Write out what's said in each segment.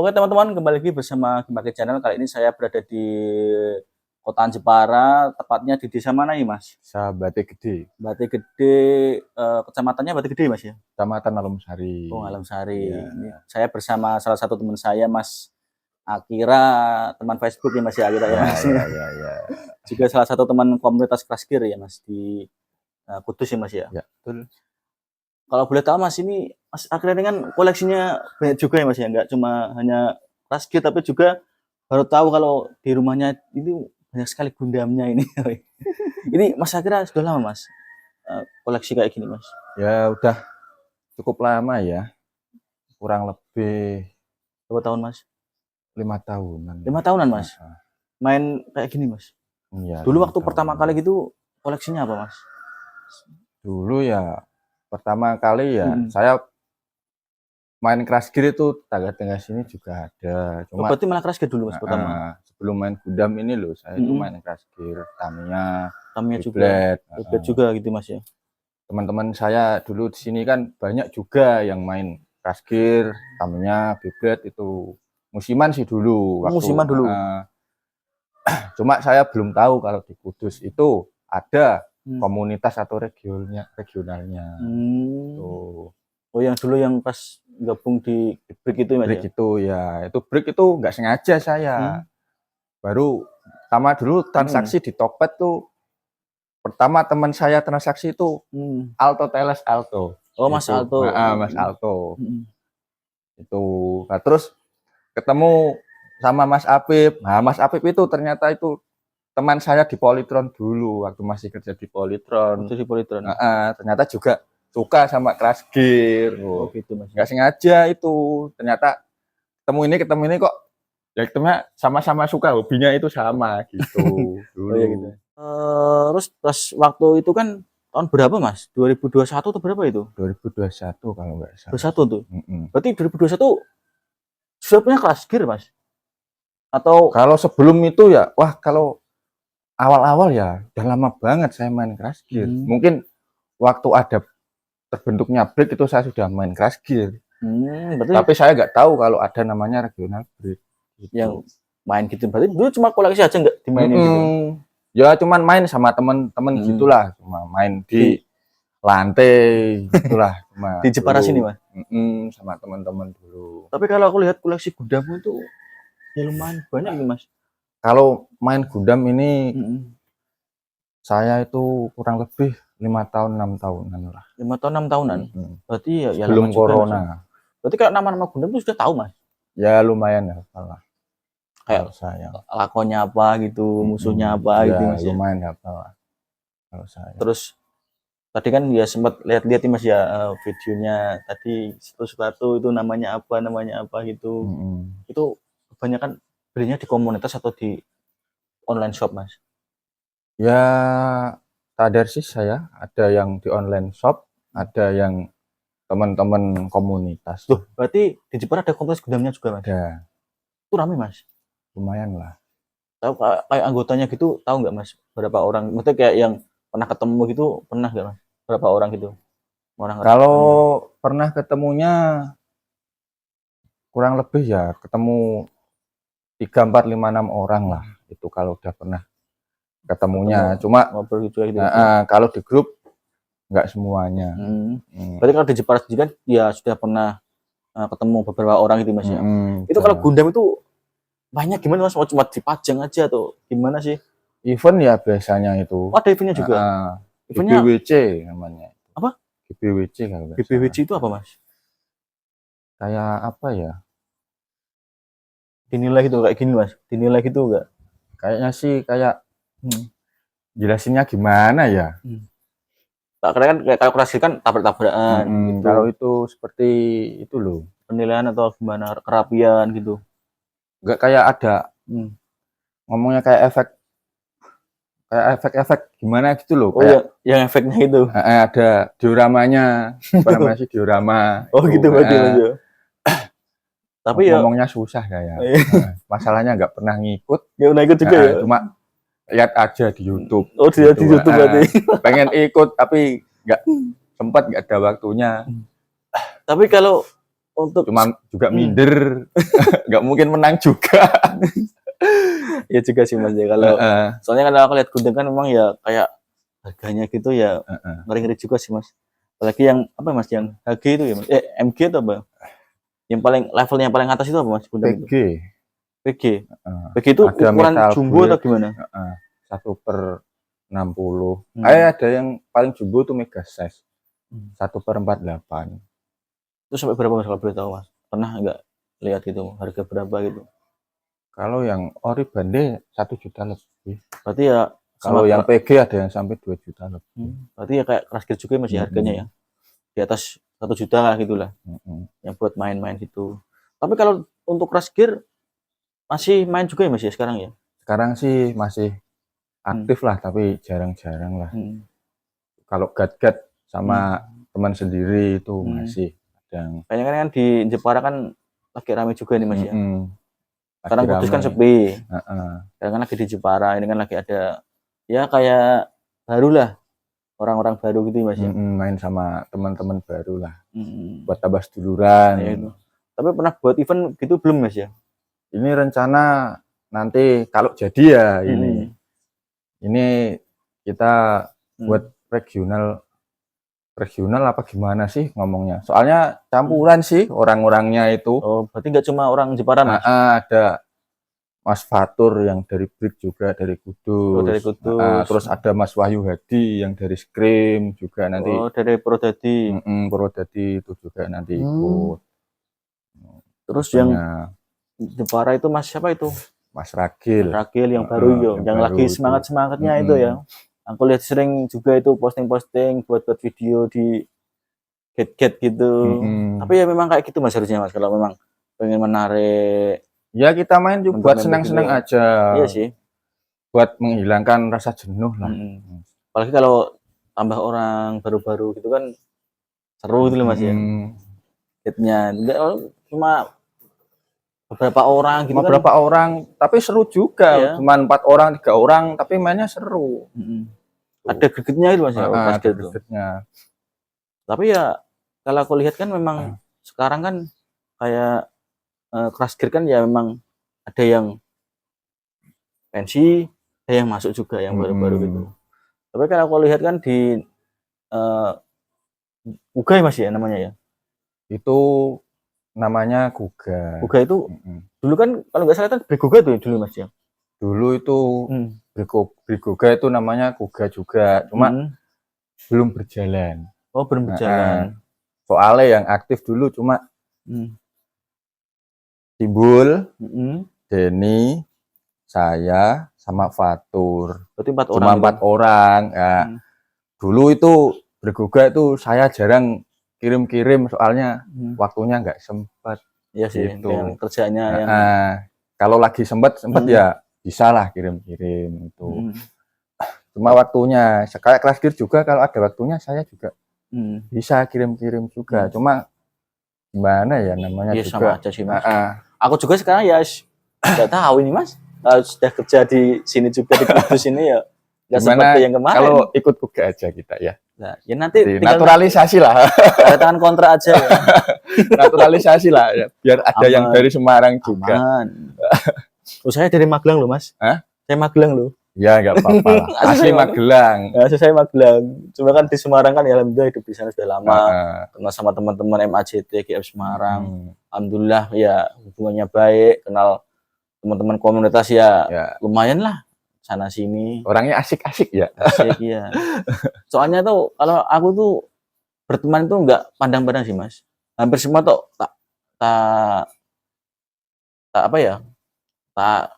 Oke teman-teman, kembali lagi bersama Gimaket Channel. Kali ini saya berada di Kota Jepara, tepatnya di desa mana ya Mas? Bate Gede. Bate Gede, kecamatannya Bate Gede Mas ya? Kecamatan Alamsari. Oh Alamsari. Ya. Ini saya bersama salah satu teman saya Mas Akira, teman Facebook ya Mas ya Akira ya Mas. Ya. Juga salah satu teman komunitas Crash Gear ya Mas di Kudus ya Mas ya? Ya, betul. Kalau boleh tahu Mas, ini Mas Akira ini kan koleksinya banyak juga ya Mas ya, nggak cuma hanya Crash Gear tapi juga baru tahu kalau di rumahnya ini banyak sekali Gundamnya ini. Ini Mas Akira sudah lama Mas koleksi kayak gini Mas? Ya udah cukup lama ya, kurang lebih Berapa tahun Mas? 5 tahunan. 5 tahunan Mas? Main kayak gini Mas? Ya, dulu waktu pertama kali gitu koleksinya apa Mas? Dulu ya pertama kali ya saya main Crash Gear itu tengah-tengah sini juga ada. Cuma berarti malah Crash Gear dulu Mas pertama? Sebelum main Gundam ini loh, saya itu main Crash Gear, Tamiya juga, Beyblade juga gitu Mas ya. Teman-teman saya dulu di sini kan banyak juga yang main Crash Gear, Tamiya, Beyblade itu musiman sih dulu. Musiman dulu. Cuma saya belum tahu kalau di Kudus itu ada komunitas atau regionalnya. Tuh. Oh yang dulu yang pas gabung di break itu Mas break ya? Itu ya, itu break itu nggak sengaja saya. Baru pertama dulu transaksi di Tokped tuh, pertama teman saya transaksi itu Alto Teles Alto. Oh Mas itu. Alto. Mas Alto. Itu. Nah, terus ketemu sama Mas Apip. Nah Mas Apip itu ternyata itu teman saya di Polytron dulu waktu masih kerja di Polytron. Di Polytron. Ternyata juga suka sama Crash Gear. Oh gitu Mas. Nggak sengaja itu. Ternyata ketemu ini kok ya ketemunya sama-sama suka, hobinya itu sama gitu. Dulu. Oh, ya gitu. Terus pas waktu itu kan tahun berapa Mas? 2021 atau berapa itu? 2021 kalau nggak salah. 21 tuh. Berarti 2021 sudah punya Crash Gear Mas? Atau kalau sebelum itu ya, wah kalau awal-awal ya udah lama banget saya main Crash Gear. Mungkin waktu ada terbentuknya break itu saya sudah main Crash Gear. Tapi saya nggak tahu kalau ada namanya regional break. Gitu. Yang main gitu berarti dulu cuma koleksi aja nggak dimainin gitu? Ya cuman main sama temen-temen gitulah, cuma main di lantai gitulah. Di Jepara sini Mas? Sama teman-teman dulu. Tapi kalau aku lihat koleksi Gundam itu ya lumayan banyak nih Mas. Kalau main Gundam ini saya itu kurang lebih 5 tahun 6 tahunan lah. 5 tahun 6 tahunan. Berarti ya belum corona. Berarti kalau nama-nama Gundam itu sudah tahu Mas? Ya lumayan ya salah. Kayak saya lakonnya apa gitu, musuhnya apa gitu Mas. Lumayan ya salah. Kalau saya. Terus tadi kan ya sempat lihat-lihat Mas ya videonya tadi sepatu itu namanya apa gitu. Itu kebanyakan belinya di komunitas atau di online shop Mas? Ya sadar sih saya, ada yang di online shop, ada yang teman-teman komunitas. Loh, berarti di Jepara ada komunitas Gundamnya juga Mas? Ada. Itu rame Mas? Lumayan lah. Tahu kayak anggotanya gitu, tahu nggak Mas? Berapa orang? Maksudnya kayak yang pernah ketemu gitu, pernah nggak Mas? Berapa orang gitu? Kalau pernah ketemunya kurang lebih ya ketemu 3, 4, 5, 6 orang lah. Itu kalau udah pernah ketemunya. Cuma gitu, kalau di grup nggak semuanya. Berarti kalau di Jepara sendiri kan ya sudah pernah ketemu beberapa orang gitu Mas ya. Itu kalau Gundam itu banyak gimana Mas? Cuma dipajang aja atau gimana sih? Event ya biasanya itu. Oh, ada eventnya juga? Eventnya GBWC namanya. Apa? GBWC kalau nggak salah. GBWC itu apa Mas? Kayak apa ya? Dinilai gitu kayak gini Mas? Dinilai gitu enggak? Kayaknya sih kayak jelasinnya gimana ya? Karena kan kayak kalkulasi kan tabrak-tabrakan gitu. Kalau itu seperti itu loh. Penilaian atau gimana, kerapian gitu. Enggak kayak ada ngomongnya kayak efek gimana gitu loh. Oh kayak yang efeknya itu. Ada dioramanya. Apa namanya sih diorama. Oh gitu berarti Mas. Tapi ya ngomongnya susah kayak. Masalahnya nggak pernah ngikut. Nggak pernah ikut juga ya? Cuma lihat aja di YouTube. Oh di YouTube berarti. Pengen ikut tapi nggak sempat, nggak ada waktunya. Tapi kalau untuk Cuman juga minder, nggak mungkin menang juga. ya juga sih Mas ya kalau Heeh, soalnya kalau aku lihat gudeg kan memang ya kayak harganya gitu ya heeh. ngeri-ngeri juga sih Mas. Apalagi yang apa Mas yang HG itu ya Mas? MG itu apa? Yang paling levelnya yang paling atas itu apa Mas gudeg itu? PG, PG. heeh. PG itu Ada ukuran metal jumbo atau grade, gimana? heeh, 1/60. Hmm. Ada yang paling jumbo tuh mega size, Hmm. 1/48. Itu sampai berapa Mas kalau boleh tahu Mas? Pernah nggak lihat gitu harga berapa gitu? Kalau yang ori bande 1 juta lebih. Berarti ya Kalau sama yang PG ada yang sampai 2 juta lebih. berarti ya kayak keras juga ya Mas ya harganya ya. Mm-mm, Di atas 1 juta lah gitulah mm-mm. yang buat main-main gitu. Tapi kalau untuk crash gear masih main juga ya Mas ya sekarang ya? Sekarang sih masih Hmm. aktif lah, tapi jarang-jarang lah. Hmm. Kalau gat-gat sama Hmm. teman sendiri itu Hmm. masih kadang. Kayaknya kan di Jepara kan lagi rame juga nih Mas ya. Mm-mm, lagi Sekarang Kudus kan rame. sepi. Heeh. Sekarang kan lagi di Jepara. Ini kan lagi ada ya kayak baru lah orang-orang baru gitu ya Mas ya. Main sama teman-teman baru lah, Hmm. buat tambah Ya, seduluran. itu. Tapi pernah buat event gitu belum Mas ya? Ini rencana nanti kalau jadi ya Hmm. ini kita Hmm. buat regional apa gimana sih ngomongnya? Soalnya campuran sih orang-orangnya itu. Oh, berarti nggak cuma orang Jepara Mas? Ada Mas Fatur yang dari Brik juga dari Oh, dari Kudus. Kudus. Terus ada Mas Wahyu Hadi yang dari Scream juga nanti. Oh, dari Purwodadi. Purwodadi itu juga nanti Hmm. ikut. Terus yang Eventnya Jepara itu Mas siapa itu? Mas Ragil. Ragil yang baru yo, yang baru lagi itu. semangat-semangatnya itu ya. Aku lihat sering juga itu posting-posting buat video di get gitu. Tapi ya memang kayak gitu Mas harusnya Mas kalau memang pengen menarik Ya kita main juga buat member-member gitu senang-senang ya. aja. Iya sih. Buat menghilangkan rasa jenuh lah. Apalagi kalau tambah orang baru-baru gitu kan seru gitu loh Mas ya. Hitnya enggak cuma beberapa orang gitu Cuma kan. berapa orang, tapi seru juga. Iya. Cuma 4 orang, 3 orang, tapi mainnya seru. Ada gregetnya itu Mas ya, pas Ada gitu. gregetnya. Tapi ya kalau aku lihat kan memang sekarang kan kayak Crash Gear kan ya memang ada yang pensi, ada yang masuk juga yang baru-baru gitu. Tapi kalau aku lihat kan di Guga ya Mas ya namanya ya. Itu namanya Guga. Guga itu dulu kan kalau nggak salah kan Guga tuh dulu Mas ya. Dulu itu Guga itu namanya Guga juga, cuma belum berjalan. Oh, belum berjalan. Soalnya yang aktif dulu cuma Timbul, Denny, saya sama Fatur. Berarti 4 orang. Cuma 4 orang. Ya. Dulu itu berguga itu saya jarang kirim-kirim soalnya waktunya nggak sempat. Iya sih, gitu. yang kerjanya yang kalau lagi sempat ya bisa lah kirim-kirim itu. Cuma waktunya kayak Crash Gear juga kalau ada waktunya saya juga bisa kirim-kirim juga. Cuma gimana ya namanya ya, juga. Sama aja sih Mas. Aku juga sekarang ya nggak tahu ini Mas. Sudah kerja di sini juga di Kudus ini ya. Nggak seperti yang kemarin. Kalau ikut Guga aja kita ya. Nah, ya nanti naturalisasi lah. Ada tangan kontrak aja ya. Naturalisasi lah ya. Biar ada yang dari Semarang juga. Saya dari Magelang loh Mas. Saya Magelang loh. Ya nggak apa-apa lah. Asli Magelang. Ya, saya Magelang. Cuma kan di Semarang kan ya alhamdulillah hidup di sana sudah lama. Kenal sama teman-teman MAJT GF Semarang. Alhamdulillah ya hubungannya baik. Kenal teman-teman komunitas ya lumayan lah sana sini. Orangnya asik-asik ya. Asik ya. Soalnya tuh kalau aku tuh berteman tuh nggak pandang-pandang sih Mas. Hampir semua tuh tak apa ya? Tak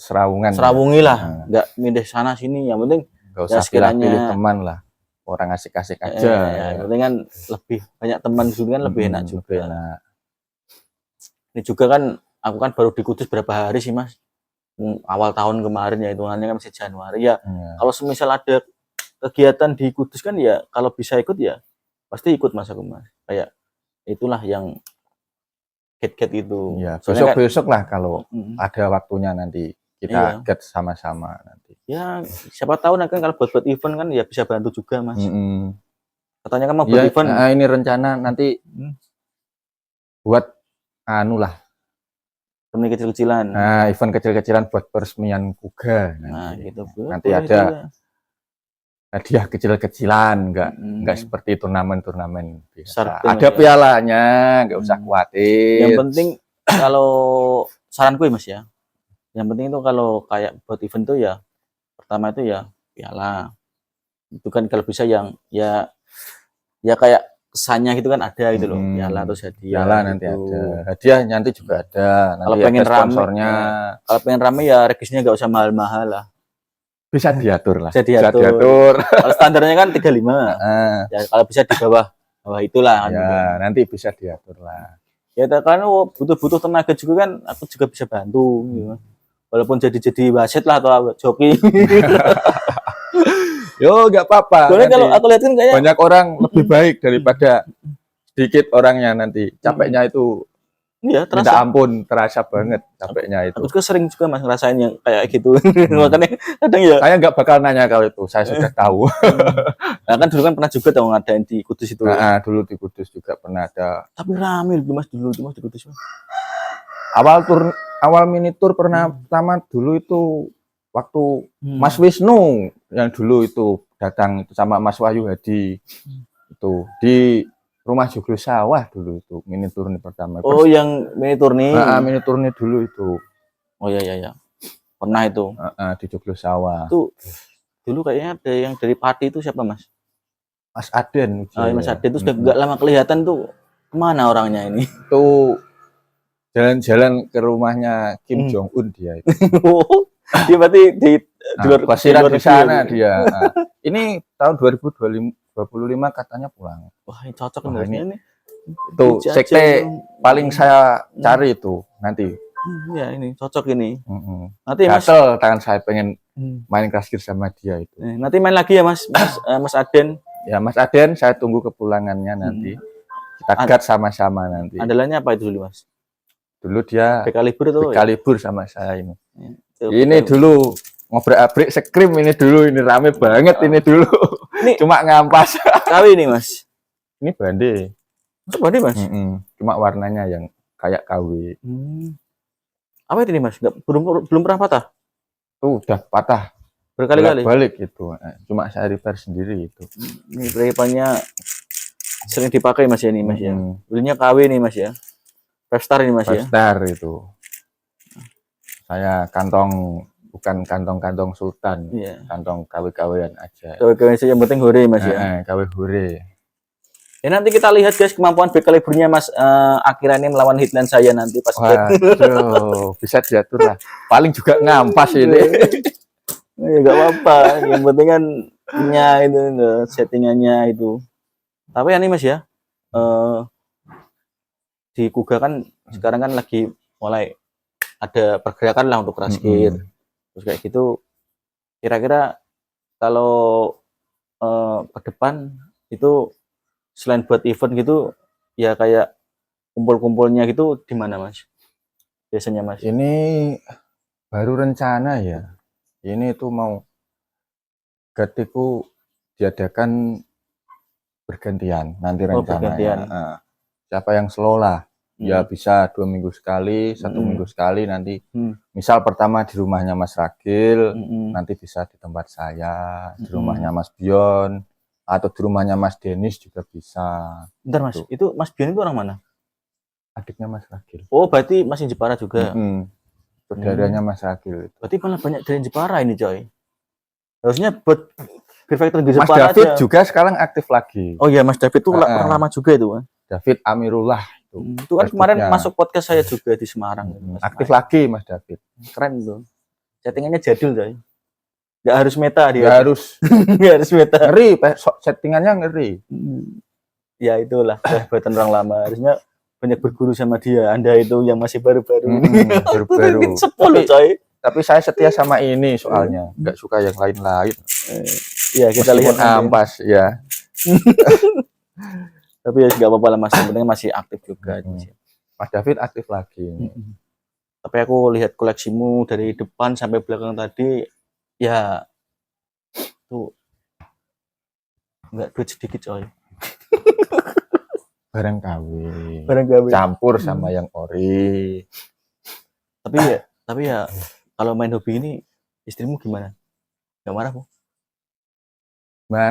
serawungi lah, nggak milih sana sini. Yang penting nggak usah pilih teman lah, orang asik-asik aja. Yang penting kan lebih banyak teman dulu kan lebih enak juga. Ini juga kan aku kan baru di Kudus berapa hari sih Mas, awal tahun kemarin ya, hitungannya kan masih Januari ya. Kalau semisal ada kegiatan di Kudus kan ya kalau bisa ikut ya pasti ikut Mas aku Mas. Kayak itulah yang get itu. Ya, besok-besok lah kalau ada waktunya nanti kita get sama-sama nanti. Ya, siapa tahu nanti kan kalau buat event kan ya bisa bantu juga Mas. Katanya kan mau buat event. Ini rencana nanti buat anu lah. Turnamen kecil-kecilan. Nah, event kecil-kecilan buat peresmian Kuga. Nah, gitu. Nanti Boleh ada juga. hadiah kecil-kecilan, enggak Mm-mm. seperti turnamen-turnamen Besar biasa. tuh, Mas, Ada ya. pialanya, enggak usah Yang khawatir. penting kalau saranku ya Mas ya, yang penting itu kalau kayak buat event tuh ya pertama itu ya piala. Itu kan kalau bisa yang ya kayak kesannya gitu kan ada gitu loh, piala terus hadiah Piala nanti gitu. ada. Hadiah nanti juga ada. Kalau Nanti pengen ada rame, sponsornya. kalau pengen rame ya regisnya nggak usah mahal-mahal lah. Bisa diatur lah. Bisa diatur. Kalau standarnya kan 35. Heeh. Ya kalau bisa di bawah itulah kan. Ya, nanti bisa diatur lah. Ya kan butuh tenaga juga kan, aku juga bisa bantu gitu. Walaupun jadi wasit lah atau joki. Yo, nggak apa-apa. Soalnya kalau aku lihat kan kayak banyak orang lebih baik daripada sedikit orangnya nanti. Capeknya itu iya, minta terasa. ampun, terasa banget capeknya itu. Aku juga sering juga Mas ngerasain yang kayak gitu. Makanya kadang ya. Saya nggak bakal nanya kalau itu, saya sudah tahu. Nah kan dulu kan pernah juga tahu ngadain di Kudus itu. Nah, dulu di Kudus juga pernah ada. Tapi rame dulu Mas dulu Mas di Kudus. Awal mini tour pernah pertama dulu itu waktu Mas Wisnu yang dulu itu datang itu sama Mas Wahyu Hadi itu di rumah Joglo Sawah dulu itu mini tour ini pertama. Oh, yang mini tour nih. Mini tour ini dulu itu. Oh iya. Pernah itu. Di Joglo Sawah. Itu dulu kayaknya ada yang dari Pati itu siapa Mas? Mas Aden. Mas Aden itu sudah nggak lama kelihatan tuh. Kemana orangnya ini? Itu jalan-jalan ke rumahnya Kim Jong Un dia itu. Dia berarti di luar pelesiran di sana dia. Ini tahun 2025 katanya pulang. Wah, ini cocok ini. Itu sekte paling saya cari itu nanti. Ya ini cocok ini. Nanti Mas tangan saya pengen main keras sama dia itu. Nanti main lagi ya Mas Aden. Ya Mas Aden saya tunggu kepulangannya nanti. Kita gat sama-sama nanti. Andalannya apa itu dulu Mas? Dulu dia Bekalibur sama saya ini. Ini dulu ngobrak-abrik skrim ini dulu, ini rame banget ini dulu. Ini cuma ngampas. KW ini Mas. Ini bande. Itu bande Mas. Cuma warnanya yang kayak KW. Apa itu nih Mas? Belum pernah patah? Tuh udah patah berkali-kali. Balik itu. Cuma saya repair sendiri itu. Ini prepannya sering dipakai Mas ya ini Mas ya. Belinya KW nih Mas ya. Pestar ini Mas ya. Pestar itu. Saya bukan kantong sultan, kantong KW-KW-an aja. KW-KW saja yang penting hore Mas ya. KW hore. Ya nanti kita lihat guys kemampuan Bekalibur-nya Mas akhirnya ini melawan hitland saya nanti pas. Waduh, bisa diatur lah. Paling juga ngampas ini. Ya nggak apa-apa, yang penting kan punya itu settingannya itu. Tapi ini Mas ya, di Kuga kan sekarang kan lagi mulai ada pergerakan lah untuk raskir. Terus kayak gitu kira-kira kalau ke depan itu selain buat event gitu ya kayak kumpul-kumpulnya gitu di mana Mas biasanya Mas? Ini baru rencana ya, ini tuh mau gatiku diadakan bergantian nanti rencananya. Siapa yang slow lah ya bisa 2 minggu sekali, 1 minggu sekali nanti. Misal pertama di rumahnya Mas Ragil, nanti bisa di tempat saya, di rumahnya Mas Bion, atau di rumahnya Mas Denis juga bisa. Bentar Mas, itu Mas Bion itu orang mana? Adiknya Mas Ragil. Oh berarti masih Jepara juga. Saudaranya Mas Ragil. Berarti malah banyak dari Jepara ini coy. Harusnya buat Gear Mas David aja. Juga sekarang aktif lagi. Oh iya Mas David itu orang lama juga itu kan. David Amirullah itu kan kemarin masuk podcast saya juga di Semarang. Aktif lagi Mas David. Keren tuh. Settingannya jadul coy. Nggak harus meta dia. Nggak harus. Nggak harus meta. Ngeri, settingannya ngeri. Ya itulah buatan orang lama. Harusnya banyak berguru sama dia. Anda itu yang masih baru-baru. Baru-baru. 10 coy. Tapi saya setia sama ini soalnya. Nggak suka yang lain-lain. Ya kita lihat ampas ya. Tapi ya nggak apa-apa lah Mas. Yang penting masih aktif juga. Mas David aktif lagi. Tapi aku lihat koleksimu dari depan sampai belakang tadi. Ya tuh nggak duit sedikit coy. barang KW. Barang KW. Campur sama yang ori. Tapi ya kalau main hobi ini istrimu gimana? Nggak marah, Bu? Mana